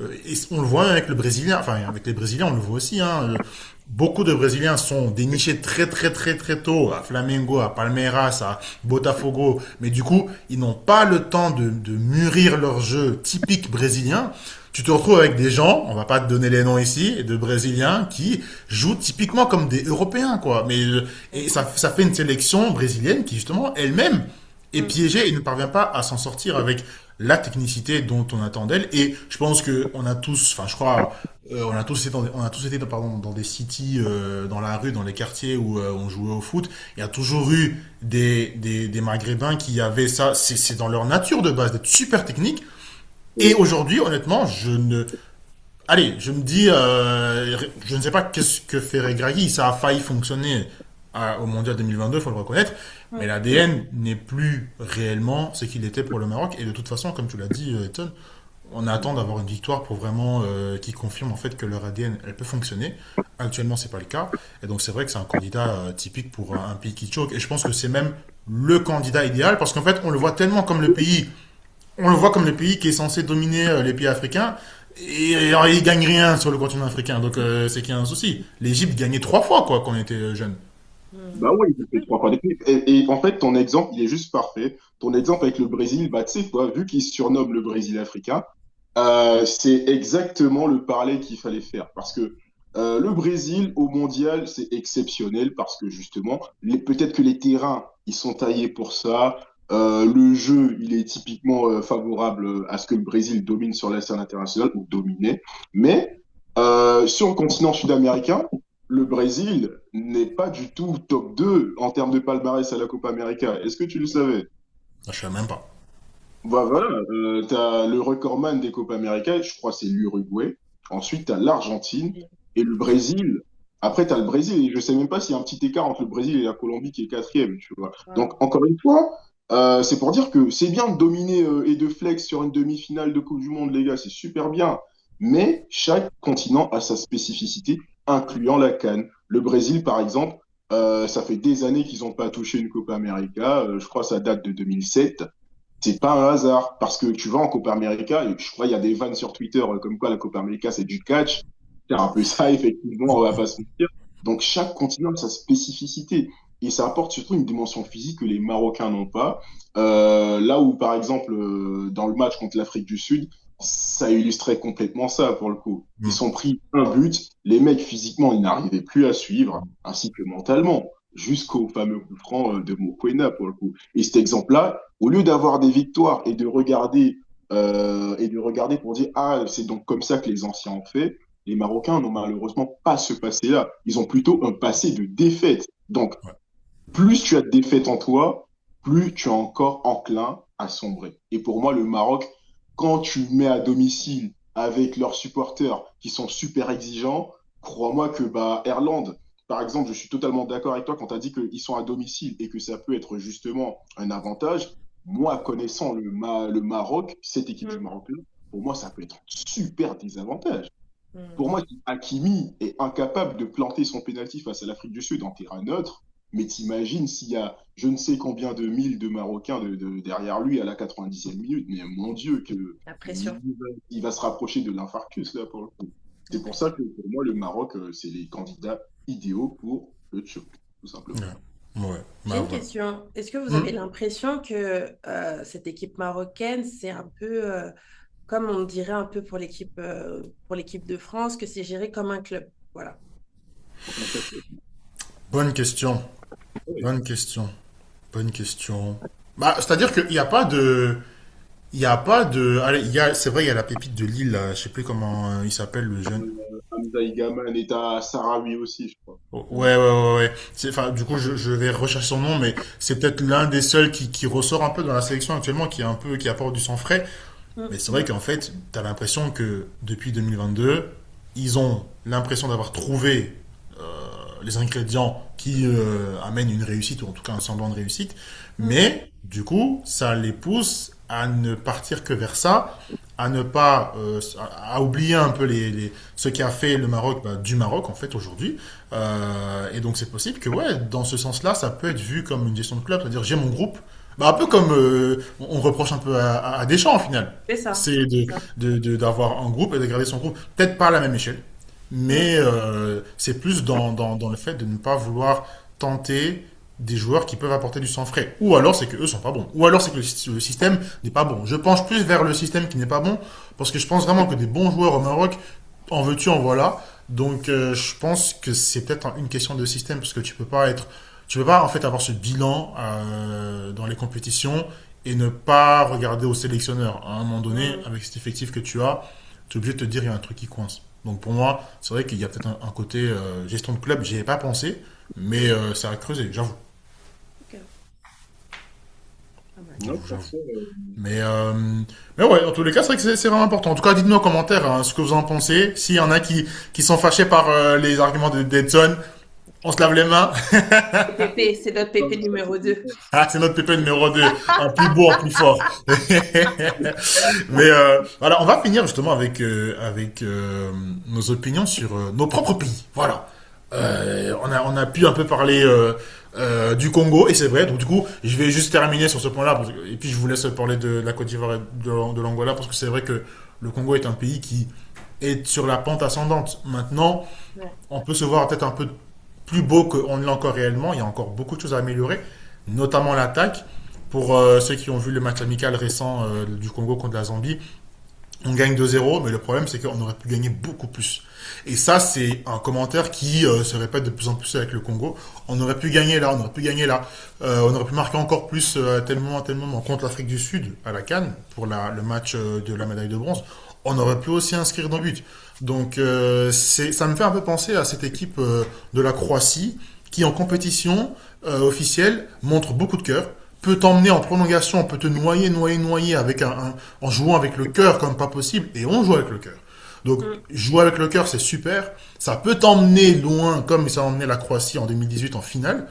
et on le voit avec le Brésilien, enfin avec les Brésiliens, on le voit aussi, hein, beaucoup de Brésiliens sont dénichés très très très très tôt à Flamengo, à Palmeiras, à Botafogo, mais du coup, ils n'ont pas le temps de mûrir leur jeu typique brésilien. Tu te retrouves avec des gens, on va pas te donner les noms ici, de Brésiliens qui jouent typiquement comme des Européens, quoi. Mais et ça fait une sélection brésilienne qui justement elle-même est Mm. piégée et ne parvient pas à s'en sortir avec la technicité dont on attend d'elle. Et je pense que on a tous, enfin je crois, on a tous été pardon, dans des cities, dans la rue, dans les quartiers où on jouait au foot. Il y a toujours eu des Maghrébins qui avaient ça. C'est dans leur nature de base d'être super techniques. Et Oui. aujourd'hui, honnêtement, je ne. Allez, je me dis, je ne sais pas qu'est-ce que fait Regragui. Ça a failli fonctionner au Mondial 2022, il faut le reconnaître. Mais Mm. l'ADN n'est plus réellement ce qu'il était pour le Maroc. Et de toute façon, comme tu l'as dit, Ethan, on attend d'avoir une victoire pour vraiment qui confirme en fait que leur ADN elle peut fonctionner. Actuellement, c'est pas le cas. Et donc c'est vrai que c'est un candidat typique pour un pays qui choque. Et je pense que c'est même le candidat idéal parce qu'en fait, on le voit tellement comme le pays qui est censé dominer les pays africains, Et ils gagnent rien sur le continent africain, donc c'est qu'il y a un souci. L'Égypte gagnait 3 fois, quoi, quand on était jeune. Bah oui, il fait 3 fois des clips. Et en fait, ton exemple, il est juste parfait. Ton exemple avec le Brésil, bah, tu sais quoi, vu qu'il se surnomme le Brésil africain, c'est exactement le parallèle qu'il fallait faire. Parce que le Brésil, au mondial, c'est exceptionnel parce que justement, peut-être que les terrains, ils sont taillés pour ça. Le jeu, il est typiquement favorable à ce que le Brésil domine sur la scène internationale ou dominer. Mais sur le continent sud-américain, le Brésil n'est pas du tout top 2 en termes de palmarès à la Copa América. Est-ce que tu le savais? Ah, je sais même pas. Bah voilà, t'as le recordman des Copa América, je crois que c'est l'Uruguay. Ensuite, t'as l'Argentine et le Brésil. Après, t'as le Brésil et je sais même pas s'il y a un petit écart entre le Brésil et la Colombie qui est quatrième, tu vois. Ouais. Donc, encore une fois, c'est pour dire que c'est bien de dominer et de flex sur une demi-finale de Coupe du Monde, les gars, c'est super bien. Mais chaque continent a sa spécificité, incluant la CAN. Le Brésil, par exemple, ça fait des années qu'ils n'ont pas touché une Copa América. Je crois que ça date de 2007. C'est pas un hasard, parce que tu vas en Copa América, et je crois qu'il y a des vannes sur Twitter comme quoi la Copa América c'est du catch. C'est un peu ça, effectivement, on va pas se mentir. Donc chaque continent a sa spécificité. Et ça apporte surtout une dimension physique que les Marocains n'ont pas. Là où, par exemple, dans le match contre l'Afrique du Sud, ça illustrait complètement ça pour le coup. Ils Hmm. sont pris un but, les mecs physiquement, ils n'arrivaient plus à suivre, ainsi que mentalement, jusqu'au fameux coup franc de Mokoena pour le coup. Et cet exemple-là, au lieu d'avoir des victoires et de regarder pour dire ah c'est donc comme ça que les anciens ont fait, les Marocains n'ont malheureusement pas ce passé-là. Ils ont plutôt un passé de défaite. Donc Ouais. plus tu as de défaites en toi, plus tu es encore enclin à sombrer. Et pour moi, le Maroc, quand tu mets à domicile avec leurs supporters qui sont super exigeants, crois-moi que bah, Erland, par exemple, je suis totalement d'accord avec toi quand tu as dit qu'ils sont à domicile et que ça peut être justement un avantage. Moi, connaissant le Maroc, cette équipe du Mm. Maroc-là, pour moi, ça peut être un super désavantage. Mm. Pour moi, Hakimi est incapable de planter son pénalty face à l'Afrique du Sud en terrain neutre. Mais t'imagines s'il y a je ne sais combien de mille de Marocains derrière lui à la 90e minute. Mais mon Dieu, La il, pression. il va se rapprocher de l'infarctus là pour le coup. C'est pour ça que pour moi, le Maroc, c'est les candidats idéaux pour le Tchèque, tout simplement. Ouais. Ouais. J'ai Bah une ouais. question. Est-ce que vous avez Hmm. l'impression que cette équipe marocaine, c'est un peu comme on dirait un peu pour l'équipe de France, que c'est géré comme un club? Voilà. Bonne question. Oui. Bonne question. Bonne question. Bah, c'est-à-dire qu'il n'y a pas de. Il n'y a pas de. Allez, c'est vrai, il y a la pépite de Lille, là, je sais plus comment il s'appelle, le jeune. Hamza Igaman est à Sarawi aussi, je crois. Oh, ouais, ouais, ouais, ouais. Enfin, du coup, je vais rechercher son nom, mais c'est peut-être l'un des seuls qui ressort un peu dans la sélection actuellement, qui est un peu, qui apporte du sang frais. Mais Mm. c'est vrai qu'en fait, tu as l'impression que depuis 2022, ils ont l'impression d'avoir trouvé les ingrédients qui amènent une réussite, ou en tout cas un semblant de réussite. Mm. Mais du coup, ça les pousse à ne partir que vers ça, à ne pas, à oublier un peu ce qui a fait le Maroc bah, du Maroc en fait aujourd'hui. Et donc c'est possible que ouais, dans ce sens-là, ça peut être vu comme une gestion de club, c'est-à-dire j'ai mon groupe, bah, un peu comme on reproche un peu à Deschamps au final. C'est ça. C'est C'est ça. d'avoir un groupe et de garder son groupe. Peut-être pas à la même échelle, Mm. mais c'est plus dans le fait de ne pas vouloir tenter des joueurs qui peuvent apporter du sang frais. Ou alors c'est que eux sont pas bons. Ou alors c'est que le système n'est pas bon. Je penche plus vers le système qui n'est pas bon parce que je pense vraiment que des bons joueurs au Maroc, en veux-tu, en voilà. Donc je pense que c'est peut-être une question de système parce que tu peux pas en fait avoir ce bilan dans les compétitions et ne pas regarder au sélectionneur. À un moment donné, Mm. avec cet effectif que tu es obligé de te dire il y a un truc qui coince. Donc pour moi, c'est vrai qu'il y a peut-être un côté gestion de club, j'y ai pas pensé, mais ça a creusé, j'avoue. Ok. Pas mal. Non, J'avoue, j'avoue. perso, Mais, euh, mais ouais, en tous les cas, c'est vrai que c'est vraiment important. En tout cas, dites-nous en commentaire hein, ce que vous en pensez. S'il y en a qui sont fâchés par les arguments de Deadson, on se lave les mains. Pépé, c'est notre Pépé numéro 2. Ah, c'est notre pépé numéro 2, en plus beau, en plus fort. Mais voilà, on va finir justement avec nos opinions sur nos propres pays. Voilà. On a pu un peu parler du Congo, et c'est vrai. Donc du coup, je vais juste terminer sur ce point-là, et puis je vous laisse parler de la Côte d'Ivoire et de l'Angola, parce que c'est vrai que le Congo est un pays qui est sur la pente ascendante. Maintenant, Ouais. on peut se voir peut-être un peu plus beau qu'on ne l'est encore réellement. Il y a encore beaucoup de choses à améliorer, notamment l'attaque. Pour ceux qui ont vu le match amical récent du Congo contre la Zambie, on gagne 2-0, mais le problème c'est qu'on aurait pu gagner beaucoup plus. Et ça, c'est un commentaire qui se répète de plus en plus avec le Congo. On aurait pu gagner là, on aurait pu gagner là. On aurait pu marquer encore plus à tel moment contre l'Afrique du Sud à la CAN pour le match de la médaille de bronze. On aurait pu aussi inscrire nos buts. Donc ça me fait un peu penser à cette équipe de la Croatie qui en compétition officielle montre beaucoup de cœur, peut t'emmener en prolongation, peut te noyer avec en jouant avec le cœur comme pas possible, et on joue avec le cœur. Donc, Mm. jouer avec le cœur, c'est super. Ça peut t'emmener loin, comme ça a emmené la Croatie en 2018 en finale.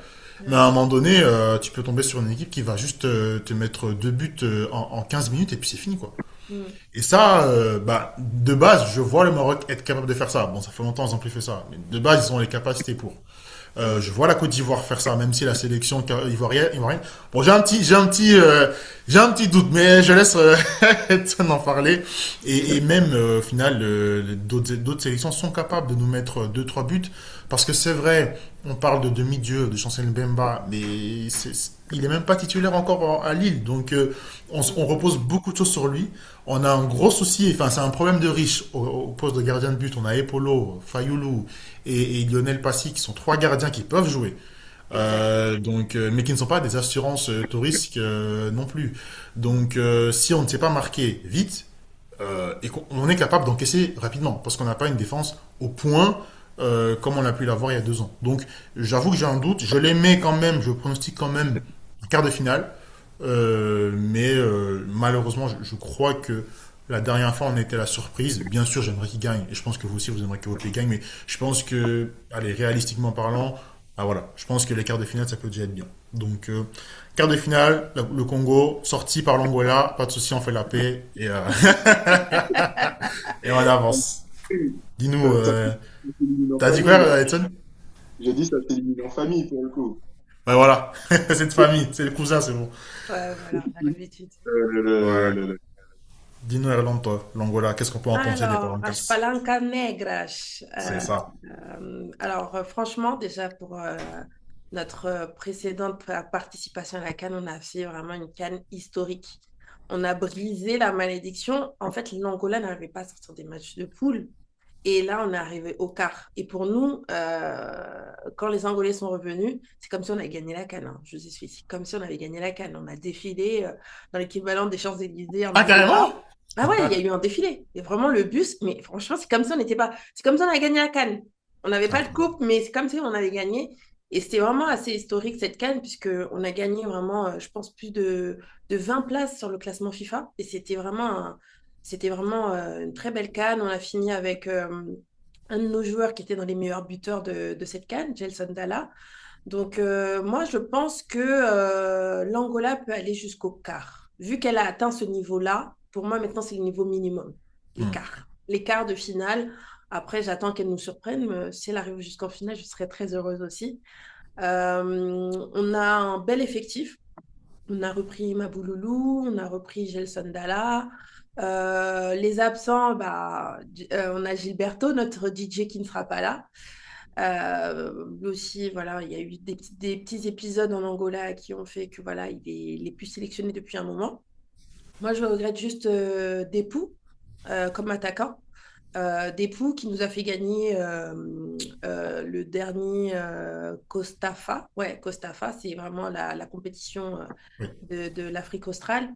Mais à un moment donné, tu peux tomber sur une équipe qui va juste te mettre deux buts en 15 minutes et puis c'est fini, quoi. Mm. Et ça, de base, je vois le Maroc être capable de faire ça. Bon, ça fait longtemps qu'ils n'ont plus fait ça. Mais de base, ils ont les capacités pour. Je vois la Côte d'Ivoire faire ça, même si la sélection ivoirienne. Bon, j'ai un petit doute, mais je laisse Edson en parler. Et même, au final, d'autres sélections sont capables de nous mettre deux, trois buts. Parce que c'est vrai, on parle de demi-dieu, de Chancel Mbemba, mais il est même pas titulaire encore à Lille. Donc, on repose beaucoup de choses sur lui. On a un gros souci, enfin, c'est un problème de riche au poste de gardien de but. On a Epolo, Fayoulou et Lionel Passy qui sont trois gardiens qui peuvent jouer. Mais qui ne sont pas des assurances tout risque non plus. Donc, si on ne sait pas marquer vite, et qu'on est capable d'encaisser rapidement, parce qu'on n'a pas une défense au point comme on a pu l'avoir il y a 2 ans. Donc, j'avoue que j'ai un doute. Je les mets quand même, je pronostique quand même un quart de finale. Mais malheureusement, je crois que la dernière fois, on a été la surprise. Bien sûr, j'aimerais qu'il gagne. Et je pense que vous aussi, vous aimeriez que votre pays gagne. Mais je pense que, allez, réalistiquement parlant, voilà, je pense que les quarts de finale, ça peut déjà être bien. Donc, quart de finale, le Congo, sorti par l'Angola, pas de souci, on fait la paix et on avance. Dis-nous, Ça s'élimine en t'as dit quoi, famille. Edson? J'ai dit ça s'élimine en famille pour le coup. Ouais, voilà, c'est de famille, c'est le cousin, c'est bon. Ouais, voilà, on a l'habitude. Ouais. Le- Dis-nous, Irlande, toi, l'Angola, qu'est-ce qu'on peut en penser des Alors, as Palancas? palancas negras. C'est ça. Franchement, déjà pour notre précédente participation à la CAN, on a fait vraiment une CAN historique. On a brisé la malédiction. En fait, l'Angola n'arrivait pas à sortir des matchs de poule. Et là, on est arrivé au quart. Et pour nous, quand les Angolais sont revenus, c'est comme si on avait gagné la CAN, hein. Je vous explique, c'est comme si on avait gagné la CAN. On a défilé dans l'équivalent des Champs-Élysées en Ah, Angola. carrément? Ah ouais, il y a eu un défilé. Et vraiment le bus, mais franchement, c'est comme si on n'était pas. C'est comme si on avait gagné la CAN. On n'avait pas de coupe, mais c'est comme si on avait gagné. Et c'était vraiment assez historique cette CAN, puisqu'on a gagné vraiment, je pense, plus de 20 places sur le classement FIFA. Et c'était vraiment une très belle CAN. On a fini avec un de nos joueurs qui était dans les meilleurs buteurs de cette CAN, Gelson Dalla. Donc, moi, je pense que l'Angola peut aller jusqu'au quart. Vu qu'elle a atteint ce niveau-là, pour moi, maintenant, c'est le niveau minimum. Les Hmm. quarts. Les quarts de finale. Après, j'attends qu'elle nous surprenne. Mais si elle arrive jusqu'en finale, je serais très heureuse aussi. On a un bel effectif. On a repris Mabouloulou, on a repris Gelson Dalla. Les absents, on a Gilberto, notre DJ qui ne sera pas là. Lui aussi, voilà, il y a eu des petits épisodes en Angola qui ont fait que voilà, il est plus sélectionné depuis un moment. Moi, je regrette juste Depou comme attaquant. Depou qui nous a fait gagner le dernier Costafa. Ouais, Costafa, c'est vraiment la compétition Oui. de l'Afrique australe.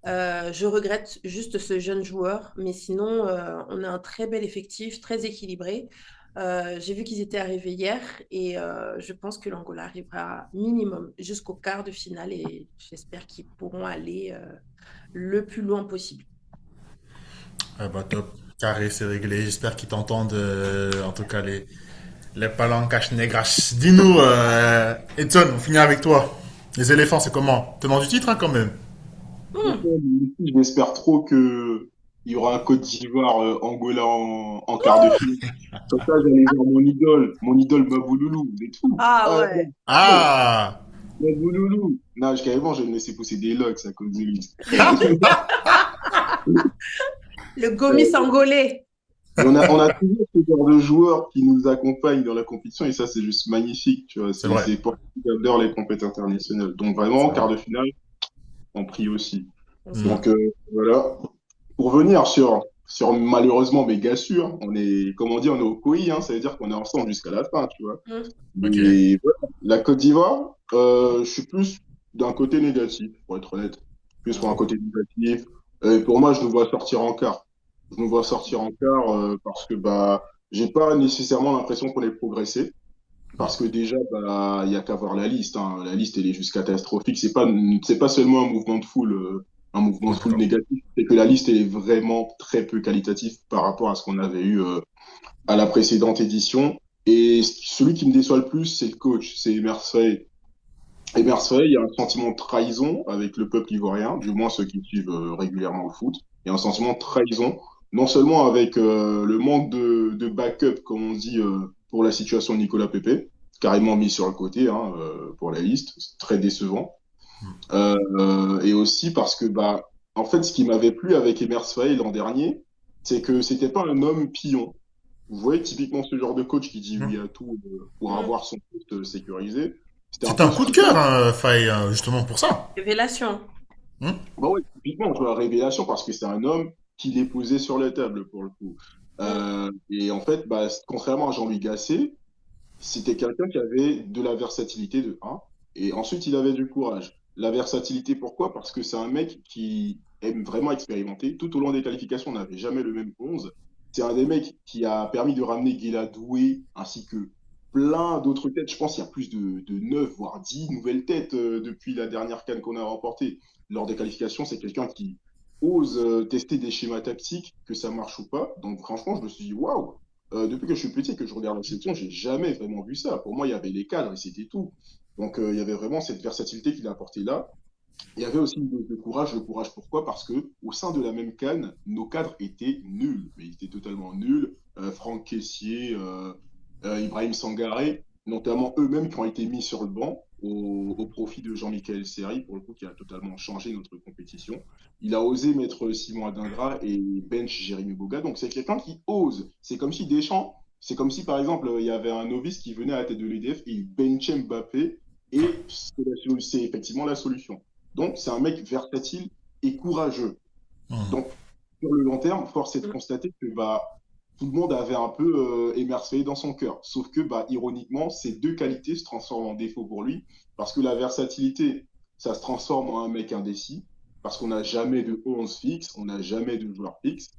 Je regrette juste ce jeune joueur, mais sinon, on a un très bel effectif, très équilibré. J'ai vu qu'ils étaient arrivés hier et je pense que l'Angola arrivera minimum jusqu'au quart de finale et j'espère qu'ils pourront aller le plus loin possible. Ah bah top. Carré, c'est réglé. J'espère qu'ils t'entendent, en tout cas, les Palancas Negras. Dis-nous, Edson, on finit avec toi. Les éléphants, c'est comment? Tenant du titre, hein, quand même. Hmm. J'espère trop que il y aura un Côte d'Ivoire Angola en quart de finale. Comme ça, j'allais voir mon idole Mabouloulou, et tout. Ah Ah, ouais. Ah! Mabouloulou. Carrément, je vais me laisser pousser des locks à cause de lui. Le Gomis angolais. Et on a toujours ce genre de joueurs qui nous accompagnent dans la compétition et ça, c'est juste magnifique, tu vois. C'est C'est vrai. c'est pour ça que j'adore les compétitions internationales. Donc vraiment, C'est en vrai. quart de finale, on prie aussi. Hmm. Donc voilà. Pour venir sur malheureusement mes gars sûrs, on est, comme on dit, on est au COI, hein, ça veut dire qu'on est ensemble jusqu'à la fin, tu vois. Mm. Ok. Mais voilà. La Côte d'Ivoire, je suis plus d'un côté négatif, pour être honnête. Plus pour un Oh. côté négatif. Pour moi, je nous vois sortir en quart. Je nous vois sortir en quart parce que bah, j'ai pas nécessairement l'impression qu'on ait progressé. Parce que déjà, bah, il y a qu'à voir la liste, hein. La liste, elle est juste catastrophique. C'est pas seulement un mouvement de foule D'accord. négatif. C'est que la liste, elle est vraiment très peu qualitative par rapport à ce qu'on avait eu à la précédente édition. Et celui qui me déçoit le plus, c'est le coach, c'est Emer Faé. Emer Faé, il y a un sentiment de trahison avec le peuple ivoirien, du moins ceux qui suivent régulièrement le foot. Il y a un sentiment de trahison, non seulement avec le manque de backup, comme on dit, pour la situation de Nicolas Pepe, carrément mis sur le côté pour la liste, c'est très décevant. Hmm. Et aussi parce que, bah, en fait, ce qui m'avait plu avec Emer Faé l'an dernier, c'est que c'était pas un homme pion. Vous voyez typiquement ce genre de coach qui dit oui Hmm. à tout pour Mm. avoir son poste sécurisé. C'était un C'est un peu coup ce de type-là. cœur, Faye, justement pour ça. Révélation. Hmm. Bah ouais, typiquement, tu vois, révélation parce que c'est un homme qui l'est posé sur la table pour le coup. Mm. Et en fait, bah, contrairement à Jean-Louis Gasset, c'était quelqu'un qui avait de la versatilité de un, et ensuite il avait du courage. La versatilité, pourquoi? Parce que c'est un mec qui aime vraiment expérimenter. Tout au long des qualifications, on n'avait jamais le même 11. C'est un des mecs qui a permis de ramener Guila Doué ainsi que plein d'autres têtes. Je pense qu'il y a plus de 9, voire 10 nouvelles têtes depuis la dernière CAN qu'on a remportée. Lors des qualifications, c'est quelqu'un qui ose tester des schémas tactiques, que ça marche ou pas. Donc franchement, je me suis dit, waouh, depuis que je suis petit et que je regarde la sélection, j'ai jamais vraiment vu ça. Pour moi, il y avait les cadres et c'était tout. Donc, il y avait vraiment cette versatilité qu'il a apportée là. Il y avait aussi une dose de courage. Le courage, pourquoi? Parce que au sein de la même canne, nos cadres étaient nuls. Mais ils étaient totalement nuls. Franck Caissier, Ibrahim Sangaré, notamment eux-mêmes qui ont été mis sur le banc au profit de Jean-Michel Seri, pour le coup, qui a totalement changé notre compétition. Il a osé mettre Simon Adingra et bench Jérémy Boga. Donc, c'est quelqu'un qui ose. C'est comme si Deschamps, c'est comme si, par exemple, il y avait un novice qui venait à la tête de l'EDF et il benchait Mbappé. Et c'est effectivement la solution. Donc, c'est un mec versatile et courageux. Hmm. Donc, sur le long terme, force est de Mm. constater que bah, tout le monde avait un peu émerveillé dans son cœur. Sauf que, bah, ironiquement, ces deux qualités se transforment en défaut pour lui, parce que la versatilité, ça se transforme en un mec indécis, parce qu'on n'a jamais de 11 fixe, on n'a jamais de joueur fixe.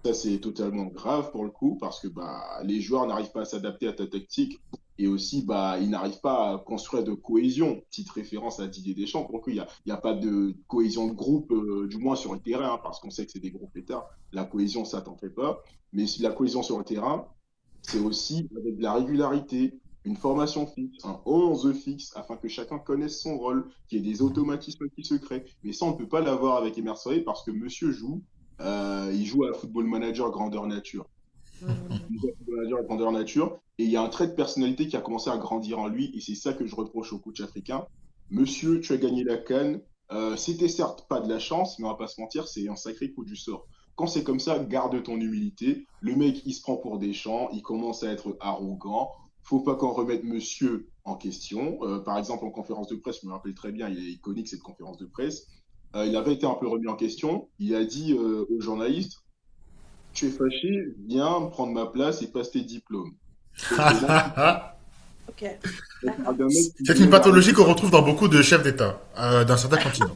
Ça, c'est totalement grave pour le coup, parce que bah, les joueurs n'arrivent pas à s'adapter à ta tactique, et aussi, bah, ils n'arrivent pas à construire de cohésion. Petite référence à Didier Deschamps, pour le coup, il y a pas de cohésion de groupe, du moins sur le terrain, hein, parce qu'on sait que c'est des groupes pétards. La cohésion, ça t'en fait pas. Mais la cohésion sur le terrain, c'est aussi avec de la régularité, une formation fixe, un 11 fixe, afin que chacun connaisse son rôle, qu'il y ait des automatismes qui se créent. Mais ça, on ne peut pas l'avoir avec Emerson parce que monsieur joue, il joue à Football Manager grandeur nature. Mm. Il joue à Football Manager grandeur nature, et il y a un trait de personnalité qui a commencé à grandir en lui, et c'est ça que je reproche au coach africain. Monsieur, tu as gagné la CAN. C'était certes pas de la chance, mais on va pas se mentir, c'est un sacré coup du sort. Quand c'est comme ça, garde ton humilité. Le mec, il se prend pour des champs, il commence à être arrogant. Faut pas qu'on remette monsieur en question. Par exemple, en conférence de presse, je me rappelle très bien, il est iconique cette conférence de presse. Il avait été un peu remis en question. Il a dit aux journalistes, tu es fâché, viens prendre ma place et passe tes diplômes. Et donc, Ok, on parle d'accord. d'un mec qui C'est une venait d'arriver pathologie qu'on retrouve dans beaucoup de chefs d'État d'un certain continent.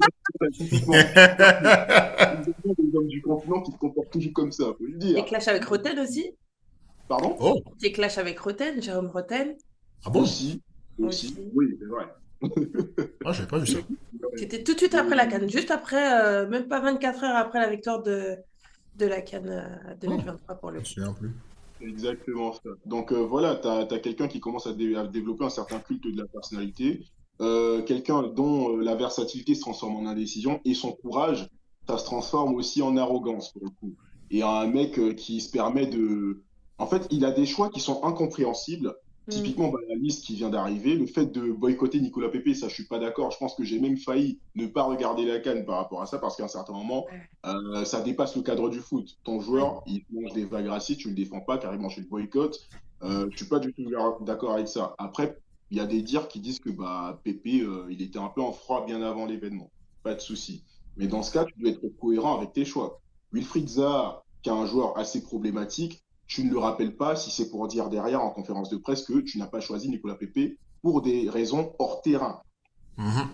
typiquement. Exactement des hommes du continent qui se comportent toujours comme ça, faut le Des dire. clashs avec Roten aussi? Pardon? Des Oh, petits clashs avec Roten, Jérôme Roten ah bon? Aussi, aussi, aussi. oui, c'est vrai. Ah, j'avais pas vu ça. C'était tout de suite après la CAN, juste après, même pas 24 heures après la victoire de la CAN Oh, 2023 pour je le me coup. souviens plus. Exactement ça. Donc voilà, tu as quelqu'un qui commence à développer un certain culte de la personnalité, quelqu'un dont la versatilité se transforme en indécision et son courage, ça se transforme aussi en arrogance pour le coup. Et un mec qui se permet de... En fait, il a des choix qui sont incompréhensibles Mm. Typiquement, bah, la liste qui vient d'arriver, le fait de boycotter Nicolas Pepe, ça, je suis pas d'accord. Je pense que j'ai même failli ne pas regarder la CAN par rapport à ça, parce qu'à un certain moment, Ouais. ça dépasse le cadre du foot. Ton Ouais. joueur, il mange des vagues racistes, tu le défends pas, carrément, tu le boycottes. Je suis pas du tout d'accord avec ça. Après, il y a des dires qui disent que bah, Pepe, il était un peu en froid bien avant l'événement. Pas de souci. Mais dans ce cas, tu dois être cohérent avec tes choix. Wilfried Zaha, qui est un joueur assez problématique, tu ne le rappelles pas si c'est pour dire derrière en conférence de presse que tu n'as pas choisi Nicolas Pepe pour des raisons hors terrain. Mhm.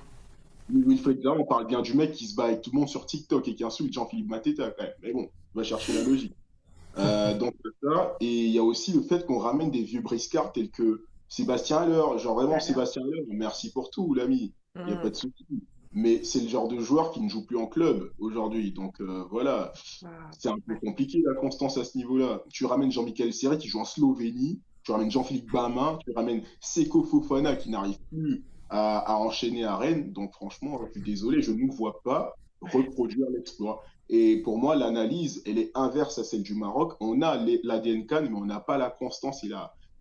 Wilfried Zaha, on parle bien du mec qui se bat avec tout le monde sur TikTok et qui insulte Jean-Philippe Mateta quand même. Mais bon, on va chercher la logique. Donc ça, et il y a aussi le fait qu'on ramène des vieux briscards tels que Sébastien Haller. Genre vraiment, Alors, Sébastien Haller, merci pour tout, l'ami. Il n'y a pas mm. de souci. Mais c'est le genre de joueur qui ne joue plus en club aujourd'hui. Donc voilà, Wow. c'est un peu Ouais. compliqué la constance à ce niveau-là. Tu ramènes Jean-Michel Seri qui joue en Slovénie, tu ramènes Jean-Philippe Bamin, tu ramènes Seko Fofana qui n'arrive plus à enchaîner à Rennes. Donc franchement, je suis désolé, je ne nous vois pas reproduire l'exploit. Et pour moi, l'analyse, elle est inverse à celle du Maroc. On a l'ADN CAN, mais on n'a pas la constance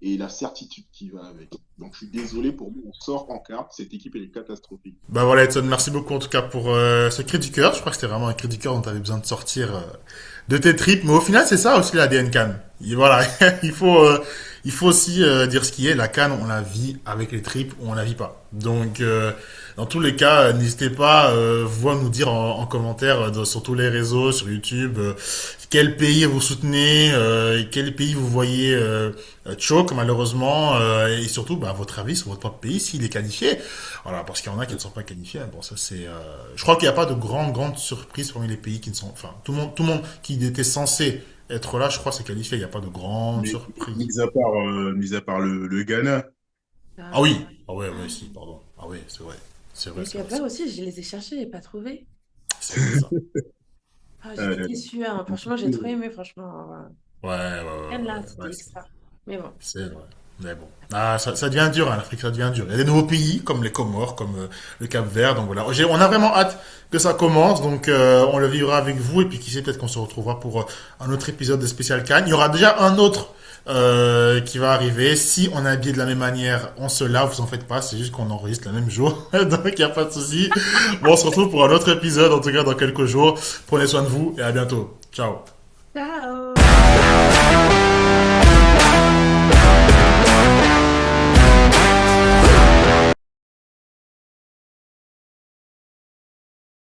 et la certitude qui va avec. Donc je suis désolé, pour moi, on sort en carte. Cette équipe, elle est catastrophique. Bah voilà, Edson, merci beaucoup en tout cas pour ce cri du cœur. Je crois que c'était vraiment un cri du cœur dont tu avais besoin de sortir de tes tripes. Mais au final, c'est ça aussi la DN CAN. Et voilà, il faut, euh, il faut aussi dire ce qui est. La CAN, on la vit avec les tripes ou on la vit pas. Donc, dans tous les cas, n'hésitez pas, vous, à nous dire en commentaire sur tous les réseaux, sur YouTube, quel pays vous soutenez, quel pays vous voyez choke malheureusement, et surtout bah, votre avis sur votre propre pays s'il est qualifié. Voilà, parce qu'il y en a qui ne sont pas qualifiés. Bon, ça c'est. Je crois qu'il n'y a pas de grande surprise parmi les pays qui ne sont. Enfin, tout le monde qui était censé être là, je crois, s'est qualifié. Il n'y a pas de grande Mais surprise. mis à part le Ghana, Ah Ah, oui. Ah ouais, ouais, si, pardon. Ah oui, c'est vrai. C'est vrai, le c'est vrai, Cap-Vert aussi, je les ai cherchés, j'ai pas trouvé. c'est vrai ça. Ah, j'étais euh, déçue, hein. Franchement, j'ai trop aimé, franchement. Ouais, ouais, Elle, ouais, là, ouais, c'était extra. Mais bon. c'est vrai. Mais bon. Ah, ça devient dur, hein, l'Afrique, ça devient dur. Il y a des nouveaux pays, comme les Comores, comme le Cap-Vert. Donc voilà. On a vraiment hâte que ça commence. Donc on le vivra avec vous. Et puis qui sait, peut-être qu'on se retrouvera pour un autre épisode de Spécial Cannes. Il y aura déjà un autre qui va arriver. Si on est habillé de la même manière, on se lave, vous en faites pas. C'est juste qu'on enregistre le même jour. Donc il n'y a pas de souci. Bon, on se retrouve pour un autre épisode, en tout cas dans quelques jours. Prenez soin de vous et à bientôt. Ciao. Ciao!